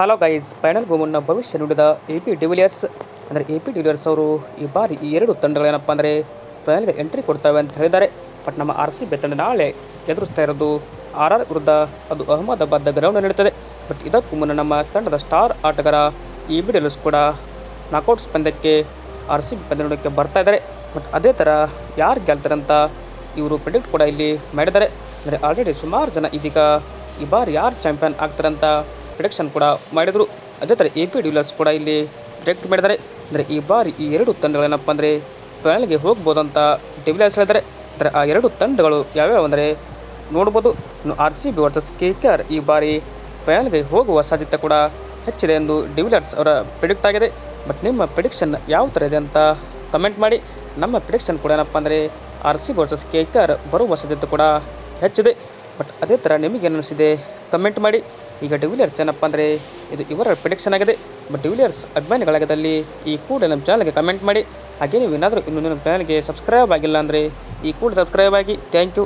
Hello guys, ಫೈನಲ್ಗೂ ಮುನ್ನ ಭವಿಷ್ಯ ನುಡಿದ ಎ.ಪಿ. ಡಿವಿಲಿಯರ್ಸ್ ಅಂದರೆ ಎ.ಪಿ. ಡಿವಿಲಿಯರ್ಸ್ ಅವರು ಈ ಬಾರಿ ಈ ಎರಡು ತಂಡಗಳೇನಪ್ಪ ಅಂದರೆ ಫೈನಲ್ಗೆ ಎಂಟ್ರಿ ಕೊಡ್ತವೆ ಅಂತ ಹೇಳಿದ್ದಾರೆ. ಬಟ್ ನಮ್ಮ ಆರ್.ಸಿ.ಬಿ ತಂಡ ನಾಳೆ ಎದುರಿಸ್ತಾ ಇರೋದು ಆರ್ ವಿರುದ್ಧ. ಅದು ಅಹಮದಾಬಾದ್ ಗ್ರೌಂಡ್ ನಡೀತದೆ. ಬಟ್ ಇದಕ್ಕೂ ಮುನ್ನ ನಮ್ಮ ತಂಡದ ಸ್ಟಾರ್ ಆಟಗಾರ ಎ.ಬಿ. ಡಿವಿಲಿಯರ್ಸ್ ಕೂಡ ನಾಕೌಟ್ಸ್ ಪಂದ್ಯಕ್ಕೆ ಆರ್.ಸಿ.ಬಿ ಪಂದ್ಯಕ್ಕೆ ಬರ್ತಾ ಇದ್ದಾರೆ. ಬಟ್ ಅದೇ ಥರ ಯಾರು ಗೆಲ್ತಾರೆ ಅಂತ ಇವರು ಪ್ರಿಡಿಕ್ಟ್ ಕೂಡ ಇಲ್ಲಿ ಮಾಡಿದ್ದಾರೆ. ಅಂದರೆ ಆಲ್ರೆಡಿ ಸುಮಾರು ಜನ ಇದೀಗ ಈ ಬಾರಿ ಯಾರು ಚಾಂಪಿಯನ್ ಆಗ್ತಾರಂತ ಪ್ರಿಡಿಕ್ಷನ್ ಕೂಡ ಮಾಡಿದರು. ಅದೇ ಥರ ಎ.ಪಿ. ಡಿವಿಲಿಯರ್ಸ್ ಕೂಡ ಇಲ್ಲಿ ಪ್ರಿಡಿಕ್ಟ್ ಮಾಡಿದ್ದಾರೆ. ಅಂದರೆ ಈ ಬಾರಿ ಈ ಎರಡು ತಂಡಗಳೇನಪ್ಪ ಅಂದರೆ ಫೈನಲ್ಗೆ ಹೋಗ್ಬೋದು ಅಂತ ಡಿವಿಲಿಯರ್ಸ್ ಹೇಳಿದ್ದಾರೆ. ಅಂದರೆ ಆ ಎರಡು ತಂಡಗಳು ಯಾವ್ಯಾವ ಅಂದರೆ ನೋಡ್ಬೋದು. ಇನ್ನು ಆರ್.ಸಿ.ಬಿ ವರ್ಸಸ್ ಕೆ.ಕೆ.ಆರ್ ಈ ಬಾರಿ ಫೈನಲ್ಗೆ ಹೋಗುವ ಸಾಧ್ಯತೆ ಕೂಡ ಹೆಚ್ಚಿದೆ ಎಂದು ಡಿವಿಲಿಯರ್ಸ್ ಅವರ ಪ್ರಿಡಿಕ್ಟ್ ಆಗಿದೆ. ಬಟ್ ನಿಮ್ಮ ಪ್ರಿಡಿಕ್ಷನ್ ಯಾವ ಥರ ಇದೆ ಅಂತ ಕಮೆಂಟ್ ಮಾಡಿ. ನಮ್ಮ ಪ್ರಿಡಿಕ್ಷನ್ ಕೂಡ ಏನಪ್ಪ ಅಂದರೆ ಆರ್.ಸಿ.ಬಿ ವರ್ಸಸ್ ಕೆ.ಕೆ.ಆರ್ ಬರುವ ಸಾಧ್ಯತೆ ಕೂಡ ಹೆಚ್ಚಿದೆ. ಬಟ್ ಅದೇ ಥರ ನಿಮಗೇನು ಅನಿಸಿದೆ ಕಮೆಂಟ್ ಮಾಡಿ. ಈಗ ಡಿವಿಲಿಯರ್ಸ್ ಏನಪ್ಪ ಅಂದರೆ ಇದು ಇವರ ಪ್ರಿಡಿಕ್ಷನ್ ಆಗಿದೆ. ಬಟ್ ಡಿವಿಲಿಯರ್ಸ್ ಅಭಿಮಾನಿಗಳಾಗದಲ್ಲಿ ಈ ಕೂಡಲೇ ನಮ್ಮ ಚಾನಲ್ಗೆ ಕಮೆಂಟ್ ಮಾಡಿ. ಹಾಗೆ ನೀವು ಏನಾದರೂ ಇನ್ನೂ ನಮ್ಮ ಚಾನಲ್ಗೆ ಸಬ್ಸ್ಕ್ರೈಬ್ ಆಗಿಲ್ಲ ಅಂದರೆ ಈ ಕೂಡ ಸಬ್ಸ್ಕ್ರೈಬ್ ಆಗಿ. Thank you.